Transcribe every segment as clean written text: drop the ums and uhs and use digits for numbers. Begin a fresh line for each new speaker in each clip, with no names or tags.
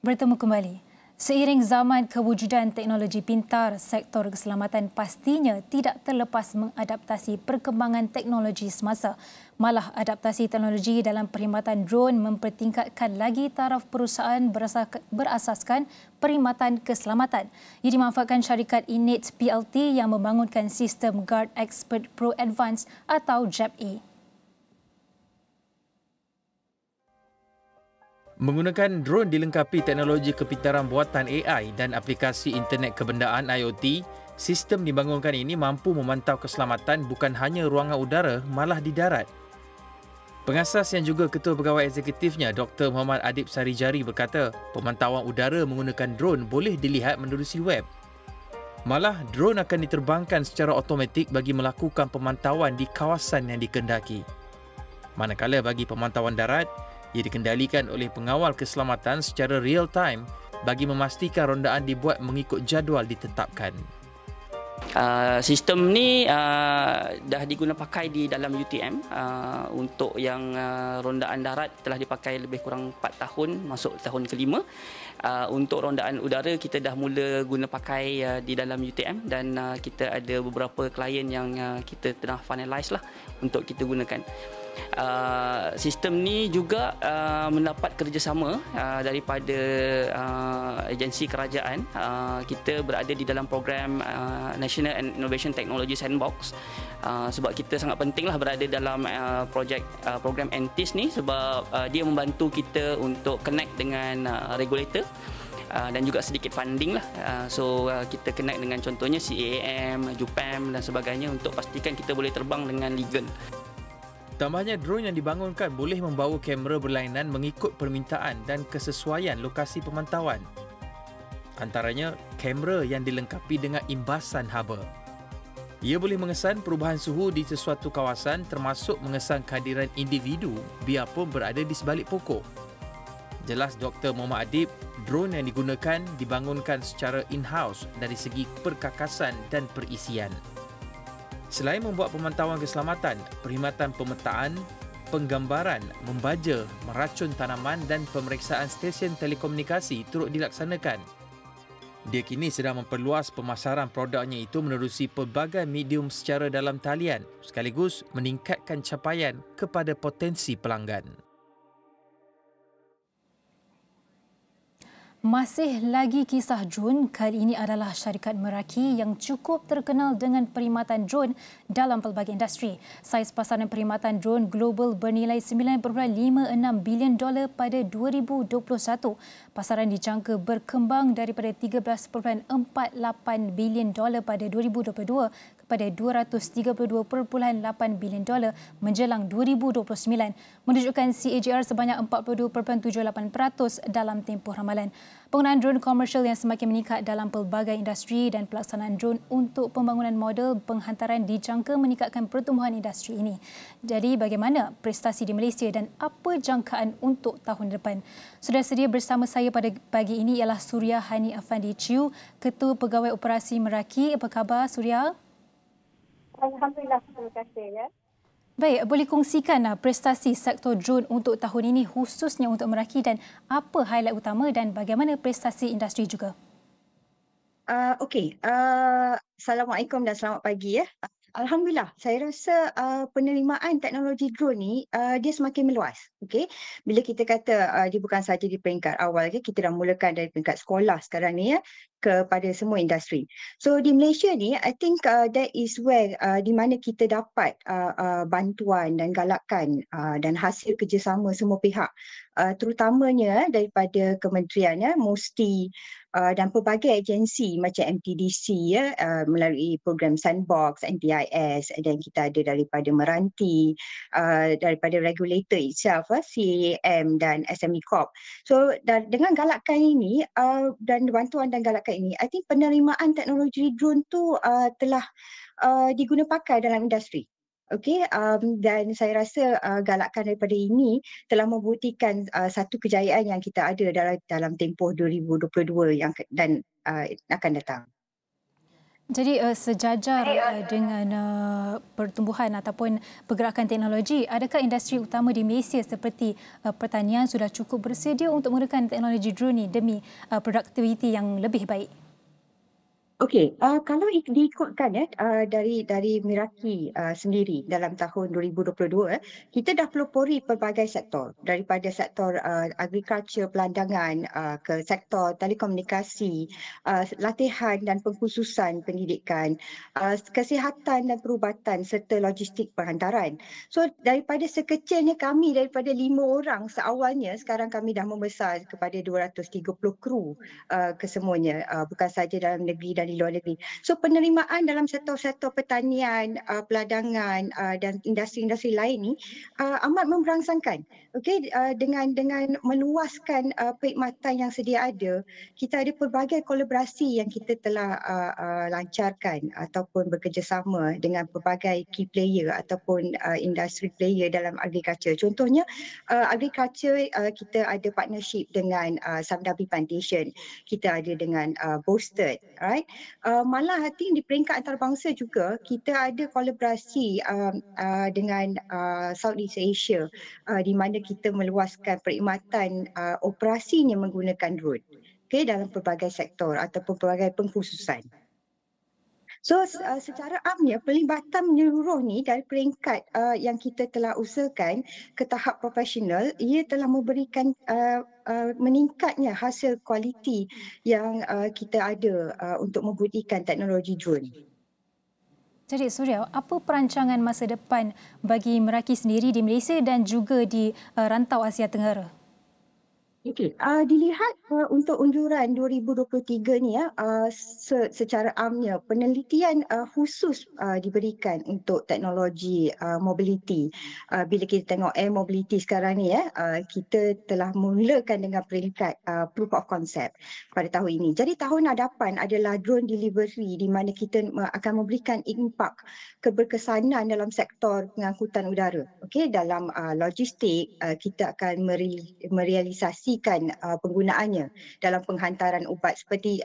Bertemu kembali. Seiring zaman kewujudan teknologi pintar, sektor keselamatan pastinya tidak terlepas mengadaptasi perkembangan teknologi semasa. Malah adaptasi teknologi dalam perkhidmatan drone mempertingkatkan lagi taraf perusahaan berasaskan perkhidmatan keselamatan. Ia dimanfaatkan syarikat Innate PLT yang membangunkan sistem Guard Expert Pro Advanced atau GEP-A.
Menggunakan drone dilengkapi teknologi kepintaran buatan AI dan aplikasi internet kebendaan IoT, sistem dibangunkan ini mampu memantau keselamatan bukan hanya ruangan udara, malah di darat. Pengasas yang juga Ketua Pegawai Eksekutifnya, Dr. Muhammad Adib Sarijari berkata, pemantauan udara menggunakan drone boleh dilihat menerusi web. Malah, drone akan diterbangkan secara automatik bagi melakukan pemantauan di kawasan yang dikehendaki. Manakala bagi pemantauan darat, ia dikendalikan oleh pengawal keselamatan secara real time bagi memastikan rondaan dibuat mengikut jadual ditetapkan.
Sistem ni dah diguna pakai di dalam UTM. Untuk yang rondaan darat telah dipakai lebih kurang 4 tahun, masuk tahun kelima. Untuk rondaan udara kita dah mula guna pakai di dalam UTM dan kita ada beberapa klien yang kita tengah finalize lah untuk kita gunakan. Sistem ni juga mendapat kerjasama daripada agensi kerajaan. Kita berada di dalam program National Innovation Technology Sandbox, sebab kita sangat pentinglah berada dalam program NTIS ni sebab dia membantu kita untuk connect dengan regulator dan juga sedikit funding lah. So kita connect dengan contohnya CAAM, JUPAM dan sebagainya untuk pastikan kita boleh terbang dengan legal.
Tambahnya, drone yang dibangunkan boleh membawa kamera berlainan mengikut permintaan dan kesesuaian lokasi pemantauan. Antaranya, kamera yang dilengkapi dengan imbasan haba. Ia boleh mengesan perubahan suhu di sesuatu kawasan termasuk mengesan kehadiran individu biarpun berada di sebalik pokok. Jelas Dr. Muhammad Adib, drone yang digunakan dibangunkan secara in-house dari segi perkakasan dan perisian. Selain membuat pemantauan keselamatan, perkhidmatan pemetaan, penggambaran, membaja, meracun tanaman dan pemeriksaan stesen telekomunikasi turut dilaksanakan. Dia kini sedang memperluas pemasaran produknya itu menerusi pelbagai medium secara dalam talian, sekaligus meningkatkan capaian kepada potensi pelanggan.
Masih lagi kisah drone, kali ini adalah syarikat Meraki yang cukup terkenal dengan perkhidmatan drone dalam pelbagai industri. Saiz pasaran perkhidmatan drone global bernilai $9.56 bilion pada 2021. Pasaran dijangka berkembang daripada $13.48 bilion pada 2022 kepada $232.8 bilion menjelang 2029, menunjukkan CAGR sebanyak 42.78% dalam tempoh ramalan. Penggunaan drone komersial yang semakin meningkat dalam pelbagai industri dan pelaksanaan drone untuk pembangunan model penghantaran dijangka meningkatkan pertumbuhan industri ini. Jadi bagaimana prestasi di Malaysia dan apa jangkaan untuk tahun depan? Sudah sedia bersama saya pada pagi ini ialah Surya Hani Afandi Chiu, Ketua Pegawai Operasi Meraki. Apa khabar Surya?
Alhamdulillah, terima kasih ya.
Baik, boleh kongsikan prestasi sektor drone untuk tahun ini khususnya untuk Meraki dan apa highlight utama dan bagaimana prestasi industri juga?
Okey, Assalamualaikum dan selamat pagi ya. Alhamdulillah, saya rasa penerimaan teknologi drone ni dia semakin meluas. Okey, bila kita kata dia bukan sahaja di peringkat awal, kita dah mulakan dari peringkat sekolah sekarang ni ya, kepada semua industri. So di Malaysia ni, I think that is where di mana kita dapat bantuan dan galakan dan hasil kerjasama semua pihak, terutamanya daripada kementerian ya, MUSTI dan pelbagai agensi macam MTDC ya, melalui program Sandbox, NTIS, dan kita ada daripada Meranti, daripada regulator itself, CAAM dan SME Corp. So dengan galakan ini dan bantuan dan galakan ini, I think penerimaan teknologi drone tu telah diguna pakai dalam industri. Okey, dan saya rasa galakan daripada ini telah membuktikan satu kejayaan yang kita ada dalam tempoh 2022 yang dan akan datang.
Jadi sejajar dengan pertumbuhan ataupun pergerakan teknologi, adakah industri utama di Malaysia seperti pertanian sudah cukup bersedia untuk menggunakan teknologi drone ini demi produktiviti yang lebih baik?
Okey, kalau diikutkan dari Meraki sendiri dalam tahun 2022, kita dah pelopori pelbagai sektor, daripada sektor agriculture, pelandangan, ke sektor telekomunikasi, latihan dan pengkhususan pendidikan, kesihatan dan perubatan serta logistik penghantaran. So daripada sekecilnya kami daripada 5 orang seawalnya, sekarang kami dah membesar kepada 230 kru kesemuanya, bukan sahaja dalam negeri dan di luar negeri. So penerimaan dalam sektor-sektor pertanian, peladangan dan industri-industri lain ni amat memberangsangkan. Okey, dengan meluaskan perkhidmatan yang sedia ada, kita ada pelbagai kolaborasi yang kita telah lancarkan ataupun bekerjasama dengan pelbagai key player ataupun industri player dalam agriculture. Contohnya agriculture, kita ada partnership dengan Samdabi Plantation, kita ada dengan Boasted, right? Malah I think di peringkat antarabangsa juga kita ada kolaborasi dengan Southeast Asia, di mana kita meluaskan perkhidmatan operasinya menggunakan drone, okay, dalam pelbagai sektor ataupun pelbagai pengkhususan. So secara amnya pelibatan menyeluruh ni dari peringkat yang kita telah usahakan ke tahap profesional, ia telah memberikan meningkatnya hasil kualiti yang kita ada untuk membuktikan teknologi drone.
Jadi Surya, apa perancangan masa depan bagi Meraki sendiri di Malaysia dan juga di rantau Asia Tenggara?
Okey, dilihat untuk unjuran 2023 ni secara amnya penelitian khusus diberikan untuk teknologi mobility. Bila kita tengok air mobility sekarang ni kita telah mulakan dengan peringkat proof of concept pada tahun ini. Jadi tahun hadapan adalah drone delivery di mana kita akan memberikan impak keberkesanan dalam sektor pengangkutan udara. Okey, dalam logistik kita akan merealisasikan penggunaannya dalam penghantaran ubat seperti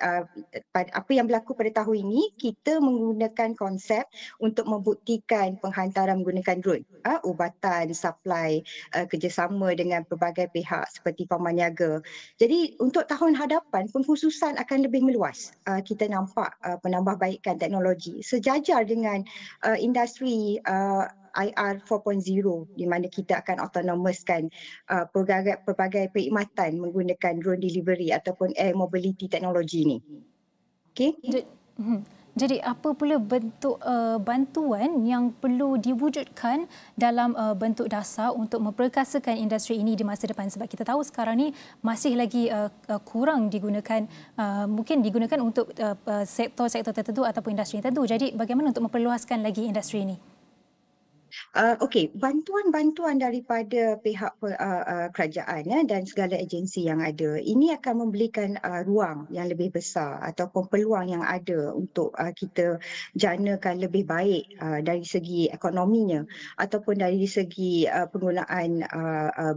apa yang berlaku pada tahun ini. Kita menggunakan konsep untuk membuktikan penghantaran menggunakan drone, ubatan, supply, kerjasama dengan pelbagai pihak seperti Paman Niaga. Jadi untuk tahun hadapan pengkhususan akan lebih meluas. Kita nampak penambahbaikan teknologi sejajar dengan industri IR 4.0 di mana kita akan autonomouskan pelbagai perkhidmatan menggunakan drone delivery ataupun air mobility teknologi ni. Okey.
Jadi apa pula bentuk bantuan yang perlu diwujudkan dalam bentuk dasar untuk memperkasakan industri ini di masa depan, sebab kita tahu sekarang ni masih lagi kurang digunakan, mungkin digunakan untuk sektor-sektor tertentu ataupun industri tertentu. Jadi bagaimana untuk memperluaskan lagi industri ini?
Okey, bantuan-bantuan daripada pihak kerajaan dan segala agensi yang ada ini akan memberikan ruang yang lebih besar ataupun peluang yang ada untuk kita janakan lebih baik dari segi ekonominya ataupun dari segi penggunaan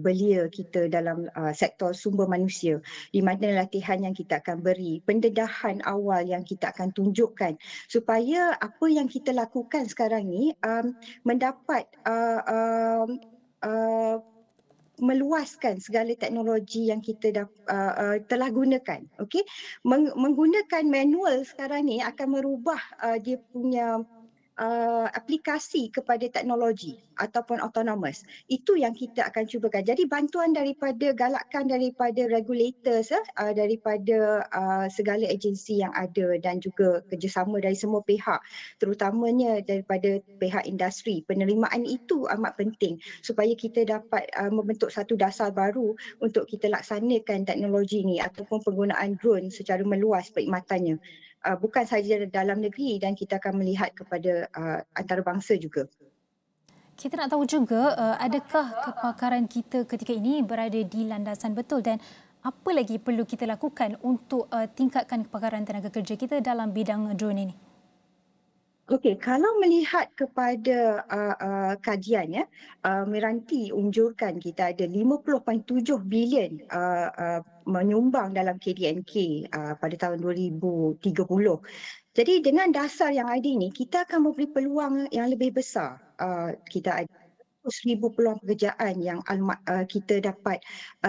belia kita dalam sektor sumber manusia, di mana latihan yang kita akan beri, pendedahan awal yang kita akan tunjukkan supaya apa yang kita lakukan sekarang ni mendapat meluaskan segala teknologi yang kita telah gunakan. Okey, menggunakan manual sekarang ni akan merubah dia punya aplikasi kepada teknologi ataupun autonomous. Itu yang kita akan cubakan. Jadi bantuan daripada galakan daripada regulators, daripada segala agensi yang ada dan juga kerjasama dari semua pihak, terutamanya daripada pihak industri. Penerimaan itu amat penting supaya kita dapat membentuk satu dasar baru untuk kita laksanakan teknologi ini ataupun penggunaan drone secara meluas perkhidmatannya. Bukan sahaja dalam negeri dan kita akan melihat kepada antarabangsa juga.
Kita nak tahu juga adakah kepakaran kita ketika ini berada di landasan betul dan apa lagi perlu kita lakukan untuk tingkatkan kepakaran tenaga kerja kita dalam bidang drone ini?
Okey, kalau melihat kepada kajian Meranti unjurkan kita ada 50.7 bilion menyumbang dalam KDNK pada tahun 2030. Jadi dengan dasar yang ada ini, kita akan memberi peluang yang lebih besar. Kita ada 100,000 peluang pekerjaan yang kita dapat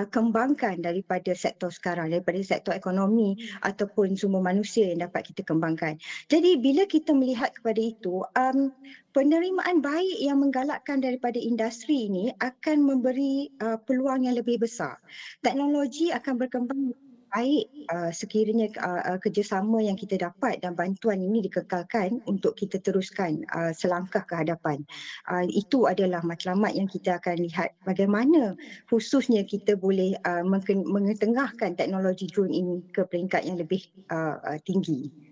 kembangkan daripada sektor sekarang, daripada sektor ekonomi ataupun sumber manusia yang dapat kita kembangkan. Jadi bila kita melihat kepada itu, penerimaan baik yang menggalakkan daripada industri ini akan memberi peluang yang lebih besar. Teknologi akan berkembang baik sekiranya kerjasama yang kita dapat dan bantuan ini dikekalkan untuk kita teruskan selangkah ke hadapan. Itu adalah matlamat yang kita akan lihat bagaimana khususnya kita boleh mengetengahkan teknologi drone ini ke peringkat yang lebih tinggi.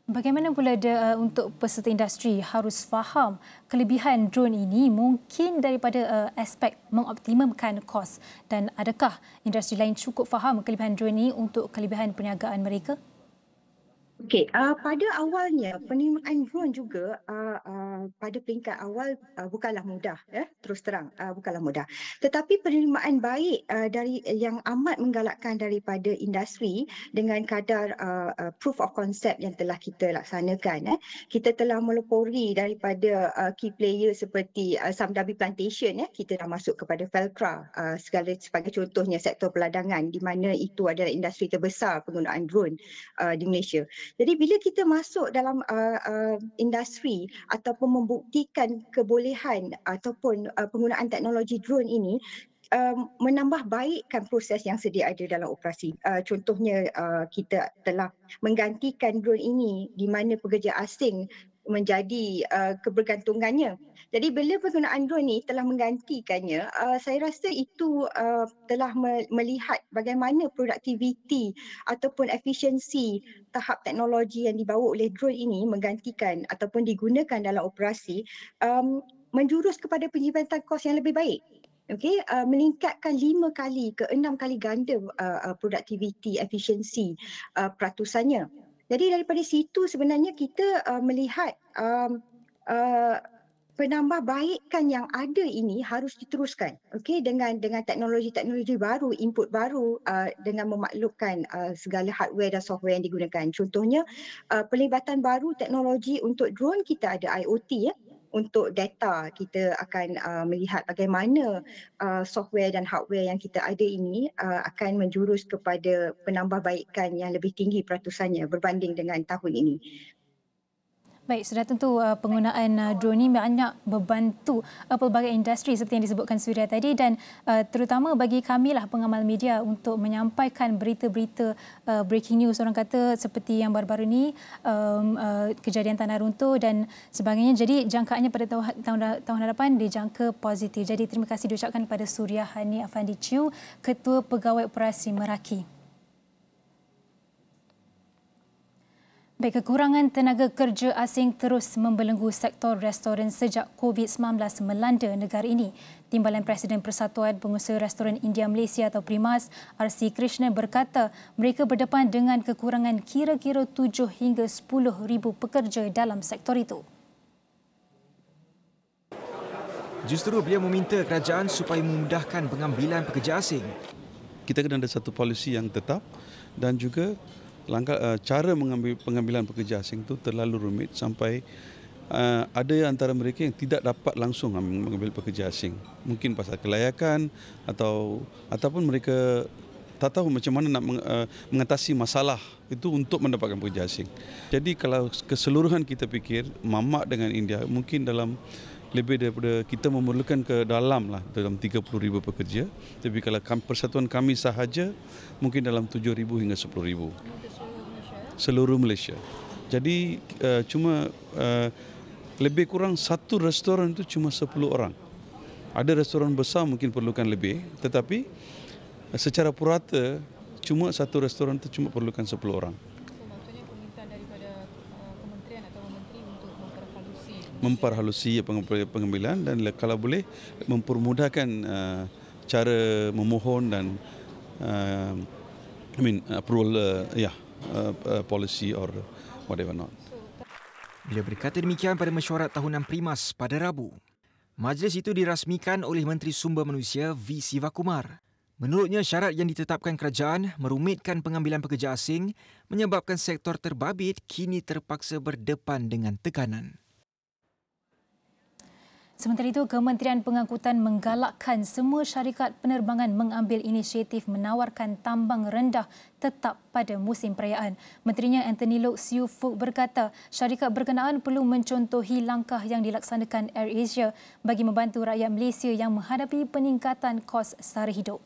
Bagaimana pula untuk peserta industri harus faham kelebihan drone ini mungkin daripada aspek mengoptimumkan kos, dan adakah industri lain cukup faham kelebihan drone ini untuk kelebihan perniagaan mereka?
Okey, pada awalnya penerimaan drone juga pada peringkat awal bukanlah mudah, terus terang bukanlah mudah. Tetapi penerimaan baik dari yang amat menggalakkan daripada industri dengan kadar proof of concept yang telah kita laksanakan. Kita telah melopori daripada key player seperti Samdabi Plantation, kita dah masuk kepada Felcra sebagai contohnya sektor peladangan di mana itu adalah industri terbesar penggunaan drone di Malaysia. Jadi bila kita masuk dalam industri ataupun membuktikan kebolehan ataupun penggunaan teknologi drone ini, menambah baikkan proses yang sedia ada dalam operasi. Contohnya kita telah menggantikan drone ini di mana pekerja asing menjadi kebergantungannya. Jadi bila penggunaan drone ini telah menggantikannya, saya rasa itu telah melihat bagaimana produktiviti ataupun efisiensi tahap teknologi yang dibawa oleh drone ini menggantikan ataupun digunakan dalam operasi menjurus kepada penjimatan kos yang lebih baik. Okey, meningkatkan 5 kali ke 6 kali ganda produktiviti, efisiensi peratusannya. Jadi daripada situ sebenarnya kita melihat penambahbaikan yang ada ini harus diteruskan, okey, dengan teknologi-teknologi baru, input baru, dengan memaklumkan segala hardware dan software yang digunakan. Contohnya pelibatan baru teknologi untuk drone, kita ada IoT. Untuk data, kita akan melihat bagaimana software dan hardware yang kita ada ini akan menjurus kepada penambahbaikan yang lebih tinggi peratusannya berbanding dengan tahun ini.
Baik, sudah tentu penggunaan drone ini banyak membantu pelbagai industri seperti yang disebutkan Surya tadi, dan terutama bagi kamilah pengamal media untuk menyampaikan berita-berita breaking news, orang kata seperti yang baru-baru ini, kejadian tanah runtuh dan sebagainya. Jadi jangkaannya pada tahun hadapan dijangka positif. Jadi terima kasih diucapkan kepada Surya Hani Afandi Chiu, Ketua Pegawai Operasi Meraki. Baik, kekurangan tenaga kerja asing terus membelenggu sektor restoran sejak COVID-19 melanda negara ini. Timbalan Presiden Persatuan Pengusaha Restoran India Malaysia atau Primas, R.C. Krishnan berkata mereka berdepan dengan kekurangan kira-kira 7 hingga 10,000 pekerja dalam sektor itu.
Justru beliau meminta kerajaan supaya memudahkan pengambilan pekerja asing.
Kita kena ada satu polisi yang tetap dan juga cara pengambilan pekerja asing itu terlalu rumit sampai ada antara mereka yang tidak dapat langsung mengambil pekerja asing. Mungkin pasal kelayakan ataupun mereka tak tahu macam mana nak mengatasi masalah itu untuk mendapatkan pekerja asing. Jadi kalau keseluruhan kita fikir mamak dengan India, mungkin dalam lebih daripada kita memerlukan ke dalam 30,000 pekerja. Tapi kalau persatuan kami sahaja mungkin dalam 7,000 hingga 10,000. Seluruh Malaysia. Jadi cuma lebih kurang satu restoran itu cuma 10 orang. Ada restoran besar mungkin perlukan lebih, tetapi secara purata cuma satu restoran itu cuma perlukan 10 orang.
Maksudnya permintaan daripada kementerian atau menteri untuk
memperhalusi pengambilan dan kalau boleh mempermudahkan cara memohon dan approval policy or whatever not.
Beliau berkata demikian pada mesyuarat tahunan Primas pada Rabu. Majlis itu dirasmikan oleh Menteri Sumber Manusia V. Sivakumar. Menurutnya, syarat yang ditetapkan kerajaan merumitkan pengambilan pekerja asing menyebabkan sektor terbabit kini terpaksa berdepan dengan tekanan.
Sementara itu, Kementerian Pengangkutan menggalakkan semua syarikat penerbangan mengambil inisiatif menawarkan tambang rendah tetap pada musim perayaan. Menterinya Anthony Loke Siu Fook berkata, syarikat berkenaan perlu mencontohi langkah yang dilaksanakan AirAsia bagi membantu rakyat Malaysia yang menghadapi peningkatan kos sara hidup.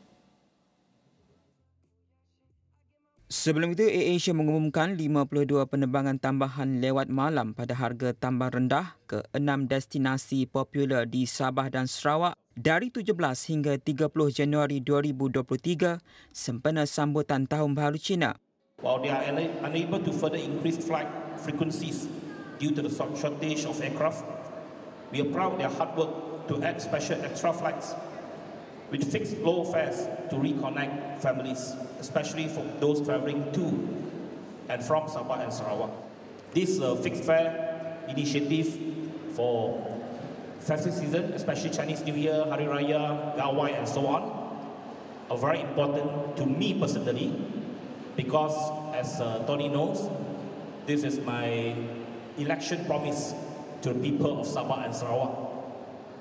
Sebelum itu, AirAsia mengumumkan 52 penerbangan tambahan lewat malam pada harga tambang rendah ke 6 destinasi popular di Sabah dan Sarawak dari 17 hingga 30 Januari 2023 sempena sambutan Tahun Baharu Cina.
While they are unable to further increase flight frequencies due to the shortage of aircraft, we are proud of their hard work to add special extra flights with fixed low fares to reconnect families, especially for those travelling to and from Sabah and Sarawak. This fixed fare initiative for festive season, especially Chinese New Year, Hari Raya, Gawai and so on, are very important to me personally because, as Tony knows, this is my election promise to the people of Sabah and Sarawak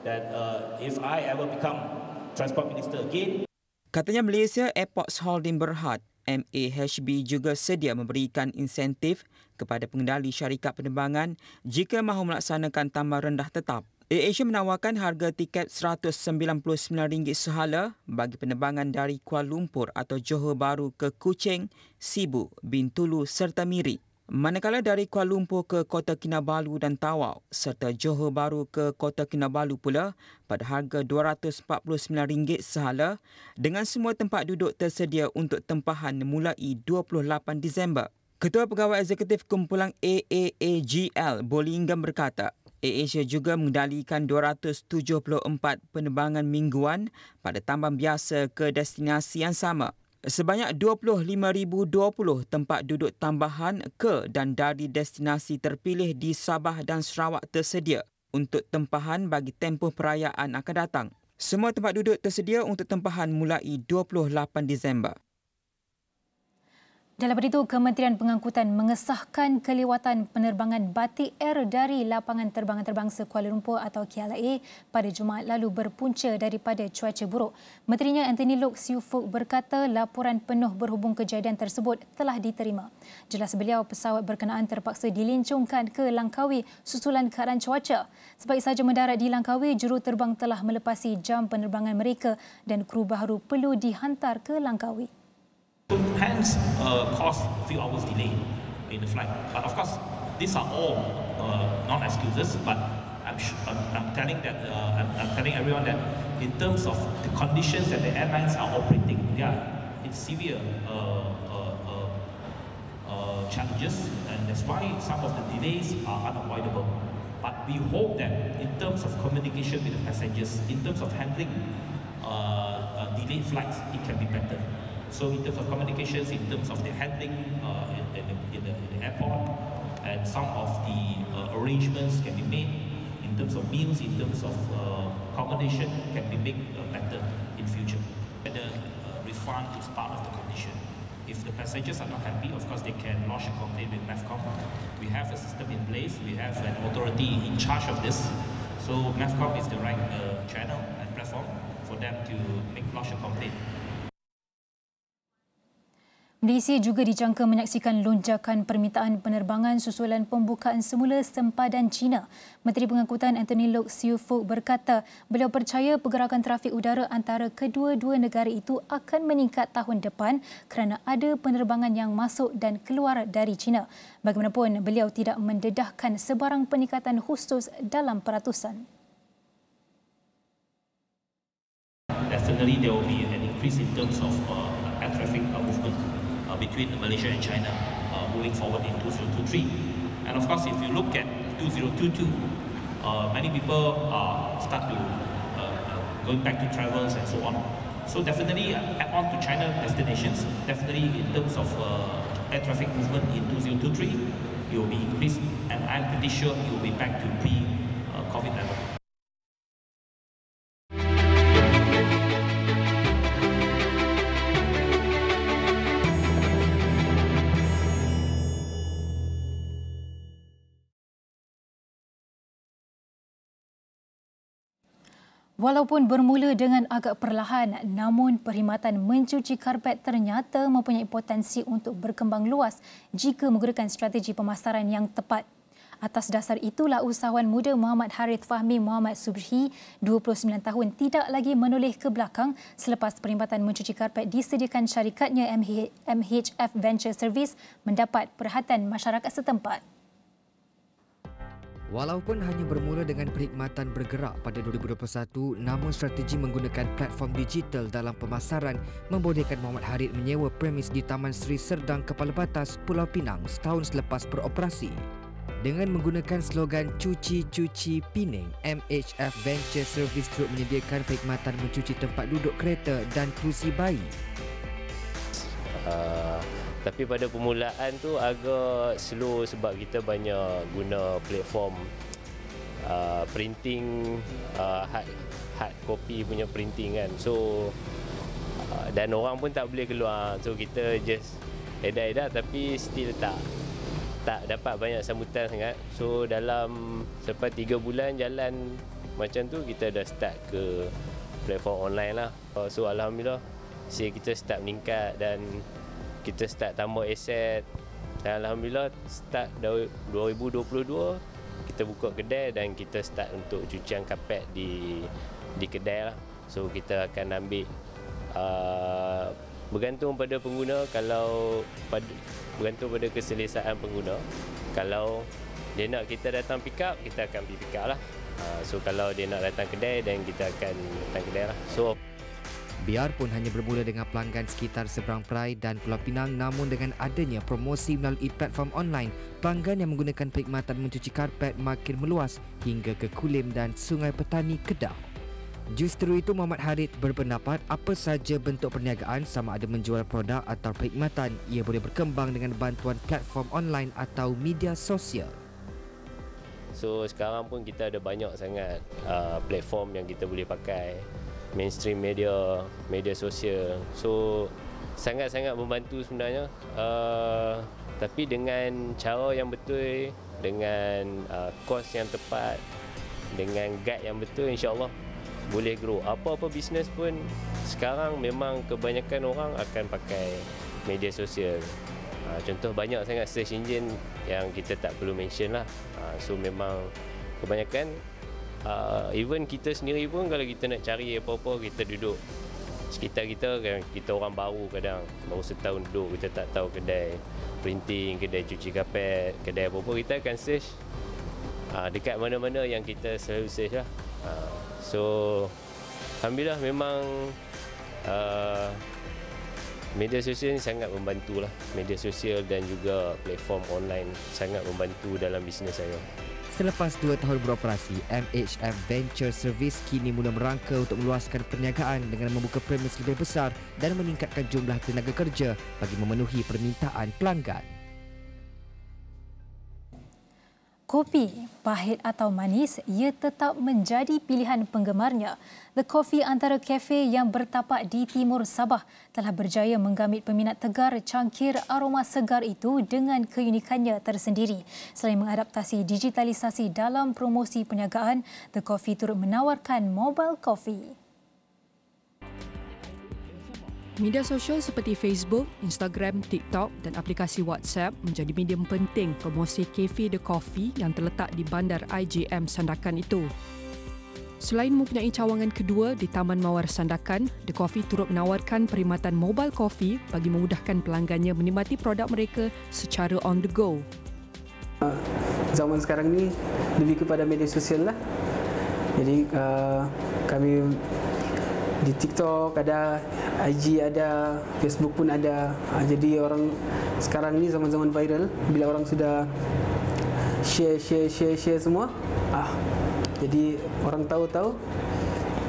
that if I ever become Transport Minister again.
Katanya Malaysia Airports Holding Berhad, MAHB juga sedia memberikan insentif kepada pengendali syarikat penerbangan jika mahu melaksanakan tambang rendah tetap. AirAsia menawarkan harga tiket RM199 sehala bagi penerbangan dari Kuala Lumpur atau Johor Bahru ke Kuching, Sibu, Bintulu serta Miri. Manakala dari Kuala Lumpur ke Kota Kinabalu dan Tawau serta Johor Bahru ke Kota Kinabalu pula pada harga RM249 sehala dengan semua tempat duduk tersedia untuk tempahan mulai 28 Disember. Ketua Pegawai Eksekutif Kumpulan AAAGL, Bolingam berkata, AirAsia juga mengendalikan 274 penerbangan mingguan pada tambang biasa ke destinasi yang sama. Sebanyak 25,020 tempat duduk tambahan ke dan dari destinasi terpilih di Sabah dan Sarawak tersedia untuk tempahan bagi tempoh perayaan akan datang. Semua tempat duduk tersedia untuk tempahan mulai 28 Disember.
Dalam itu, Kementerian Pengangkutan mengesahkan kelewatan penerbangan Batik Air dari lapangan terbang antarabangsa Kuala Lumpur atau KLIA pada Jumaat lalu berpunca daripada cuaca buruk. Menterinya Anthony Loke Siu Fook berkata laporan penuh berhubung kejadian tersebut telah diterima. Jelas beliau, pesawat berkenaan terpaksa dilincungkan ke Langkawi susulan keadaan cuaca. Sebaik saja mendarat di Langkawi, juruterbang telah melepasi jam penerbangan mereka dan kru baru perlu dihantar ke Langkawi.
Hence, caused a few hours delay in the flight. But of course, these are all not excuses. But I'm telling everyone that in terms of the conditions that the airlines are operating, it's severe challenges, and that's why some of the delays are unavoidable. But we hope that in terms of communication with the passengers, in terms of handling delayed flights, it can be better. So in terms of communications, in terms of the handling in the airport, and some of the arrangements can be made in terms of meals, in terms of accommodation can be made better in future. The refund is part of the condition. If the passengers are not happy, of course they can lodge a complaint with MAVCOM. We have a system in place. We have an authority in charge of this. So MAVCOM is the right channel and platform for them to lodge a complaint.
Malaysia juga dijangka menyaksikan lonjakan permintaan penerbangan susulan pembukaan semula sempadan China. Menteri Pengangkutan Anthony Loke Siu Fook berkata beliau percaya pergerakan trafik udara antara kedua-dua negara itu akan meningkat tahun depan kerana ada penerbangan yang masuk dan keluar dari China. Bagaimanapun, beliau tidak mendedahkan sebarang peningkatan khusus dalam peratusan.
Definitely there will be an increase in terms of air traffic movement between Malaysia and China moving forward in 2023. And of course, if you look at 2022, many people start to going back to travels and so on. So definitely add on to China destinations, definitely in terms of air traffic movement in 2023, it will be increased, and I'm pretty sure it will be back to pre-COVID level.
Walaupun bermula dengan agak perlahan, namun perkhidmatan mencuci karpet ternyata mempunyai potensi untuk berkembang luas jika menggunakan strategi pemasaran yang tepat. Atas dasar itulah usahawan muda Muhammad Harith Fahmi Muhammad Subhi, 29 tahun, tidak lagi menoleh ke belakang selepas perkhidmatan mencuci karpet disediakan syarikatnya MHF Venture Service mendapat perhatian masyarakat setempat.
Walaupun hanya bermula dengan perkhidmatan bergerak pada 2021, namun strategi menggunakan platform digital dalam pemasaran membolehkan Muhammad Harith menyewa premis di Taman Seri Serdang Kepala Batas Pulau Pinang setahun selepas beroperasi. Dengan menggunakan slogan Cuci-Cuci Pining, MHF Venture Service turut menyediakan perkhidmatan mencuci tempat duduk kereta dan kerusi bayi.
Tapi pada permulaan tu agak slow sebab kita banyak guna platform printing, hard copy punya printing kan. So dan orang pun tak boleh keluar. So kita just edak-edak tapi still tak dapat banyak sambutan sangat. So dalam selepas 3 bulan jalan macam tu, kita dah start ke platform online lah. So alhamdulillah kita start meningkat dan kita start tambah aset. Dan alhamdulillah start 2022 kita buka kedai dan kita start untuk cucian kapet di kedai lah. So kita akan ambil bergantung pada pengguna, bergantung pada keselesaan pengguna. Kalau dia nak kita datang pick up, kita akan pergi pick up lah. So kalau dia nak datang kedai, dan kita akan datang kedai lah. So
biarpun hanya bermula dengan pelanggan sekitar seberang perai dan Pulau Pinang, namun dengan adanya promosi melalui platform online, pelanggan yang menggunakan perkhidmatan mencuci karpet makin meluas hingga ke Kulim dan Sungai Petani Kedah. Justru itu, Muhammad Harith berpendapat apa saja bentuk perniagaan, sama ada menjual produk atau perkhidmatan, ia boleh berkembang dengan bantuan platform online atau media sosial.
So sekarang pun kita ada banyak sangat platform yang kita boleh pakai, mainstream media sosial. So sangat-sangat membantu sebenarnya. Tapi dengan cara yang betul, dengan kos yang tepat, dengan guide yang betul, insya-Allah boleh grow. Apa-apa bisnes pun sekarang memang kebanyakan orang akan pakai media sosial. Contoh banyak sangat search engine yang kita tak perlu mention lah. So memang kebanyakan even kita sendiri pun kalau kita nak cari apa-apa, kita duduk sekitar kita orang baru, kadang baru setahun duduk, kita tak tahu kedai printing, kedai cuci kapet, kedai apa-apa, kita akan search dekat mana-mana yang kita selalu search lah. So alhamdulillah memang media sosial ni sangat membantu lah. Media sosial dan juga platform online sangat membantu dalam bisnes saya.
Selepas 2 tahun beroperasi, MHF Venture Service kini mula merangka untuk meluaskan perniagaan dengan membuka premis lebih besar dan meningkatkan jumlah tenaga kerja bagi memenuhi permintaan pelanggan.
Kopi, pahit atau manis, ia tetap menjadi pilihan penggemarnya. The Coffee, antara kafe yang bertapak di timur Sabah, telah berjaya menggamit peminat tegar cangkir aroma segar itu dengan keunikannya tersendiri. Selain mengadaptasi digitalisasi dalam promosi perniagaan, The Coffee turut menawarkan mobile coffee.
Media sosial seperti Facebook, Instagram, TikTok dan aplikasi WhatsApp menjadi medium penting promosi kafe The Coffee yang terletak di bandar IJM Sandakan itu. Selain mempunyai cawangan kedua di Taman Mawar Sandakan, The Coffee turut menawarkan perkhidmatan mobile coffee bagi memudahkan pelanggannya menikmati produk mereka secara on the go.
Zaman sekarang ni lebih kepada media sosial lah. Jadi kami di TikTok ada, IG ada, Facebook pun ada. Jadi orang sekarang ni zaman-zaman viral, bila orang sudah share semua, jadi orang tahu,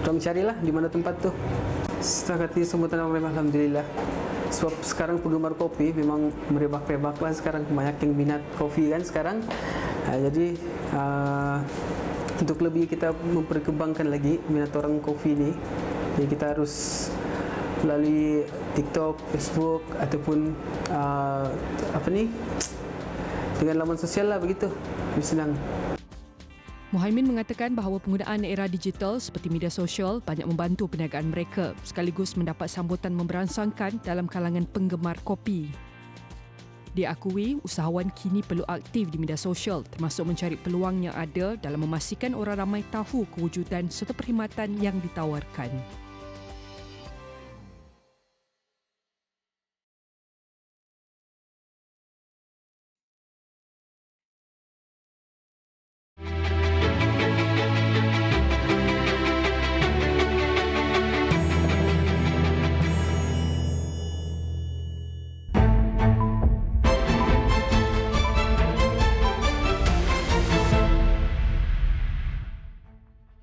orang carilah di mana tempat tu. Setakat ni semua tenang, alhamdulillah. Sebab sekarang penggemar kopi memang merebak-rebak lah sekarang, banyak yang minat kopi kan sekarang. Jadi untuk lebih kita memperkembangkan lagi minat orang kopi ni, jadi kita harus melalui TikTok, Facebook ataupun dengan laman sosial lah, begitu. Lebih senang.
Muhaimin mengatakan bahawa penggunaan era digital seperti media sosial banyak membantu perniagaan mereka sekaligus mendapat sambutan memberansangkan dalam kalangan penggemar kopi. Diakui, usahawan kini perlu aktif di media sosial termasuk mencari peluang yang ada dalam memastikan orang ramai tahu kewujudan serta perkhidmatan yang ditawarkan.